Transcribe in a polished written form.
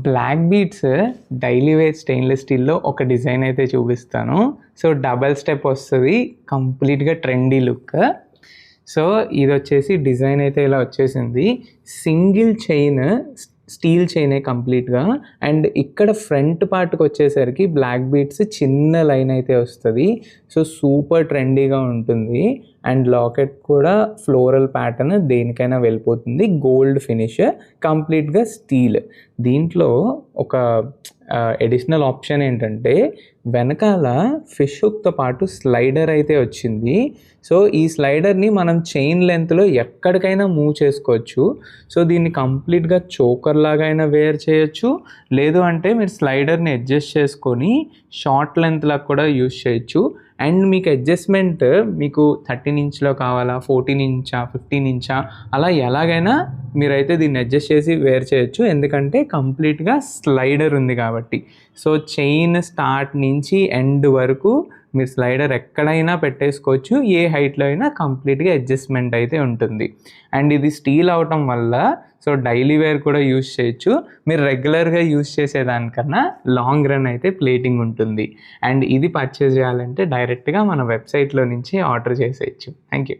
Black beats daily wear stainless స్టీల్లో ఒక design అయితే చూపిస్తాను. సో డబల్ స్టెప్ వస్తుంది, కంప్లీట్గా ట్రెండీ లుక్. సో ఇది వచ్చేసి డిజైన్ అయితే ఇలా వచ్చేసింది. సింగిల్ చైన్, స్టీల్ చైనే కంప్లీట్గా. అండ్ ఇక్కడ ఫ్రంట్ పార్ట్కి వచ్చేసరికి బ్లాక్ బీట్స్ చిన్న లైన్ అయితే వస్తుంది. సో సూపర్ ట్రెండీగా ఉంటుంది. అండ్ లాకెట్ కూడా ఫ్లోరల్ ప్యాటర్న్, దేనికైనా వెళ్ళిపోతుంది. గోల్డ్ ఫినిష్, కంప్లీట్గా స్టీల్. దీంట్లో ఒక ఎడిషనల్ ఆప్షన్ ఏంటంటే వెనకాల ఫిష్ హుక్తో పాటు స్లైడర్ అయితే వచ్చింది. సో ఈ స్లైడర్ని మనం చైన్ లెంత్లో ఎక్కడికైనా మూవ్ చేసుకోవచ్చు. సో దీన్ని కంప్లీట్గా చోకర్ లాగా అయినా వేర్ చేయొచ్చు, లేదు అంటే మీరు స్లైడర్ని అడ్జస్ట్ చేసుకొని షార్ట్ లెంత్లా కూడా యూజ్ చేయొచ్చు. అండ్ మీకు అడ్జస్ట్మెంట్ మీకు 13 ఇంచ్లో కావాలా, 14 ఇంచా, 15 ఇంచా, అలా ఎలాగైనా మీరైతే దీన్ని అడ్జస్ట్ చేసి వేర్ చేయొచ్చు. ఎందుకంటే కంప్లీట్గా స్లైడర్ ఉంది కాబట్టి. సో చైన్ స్టార్ట్ నుంచి ఎండ్ వరకు మీరు స్లైడర్ ఎక్కడైనా పెట్టేసుకోవచ్చు. ఏ హైట్లో అయినా కంప్లీట్గా అడ్జస్ట్మెంట్ అయితే ఉంటుంది. అండ్ ఇది స్టీల్ అవటం వల్ల సో డైలీ వేర్ కూడా యూజ్ చేయొచ్చు. మీరు రెగ్యులర్గా యూజ్ చేసేదానికన్నా లాంగ్ రన్ అయితే ప్లేటింగ్ ఉంటుంది. అండ్ ఇది పర్చేస్ చేయాలంటే డైరెక్ట్గా మన వెబ్సైట్లో నుంచి ఆర్డర్ చేసేయచ్చు. Thank you.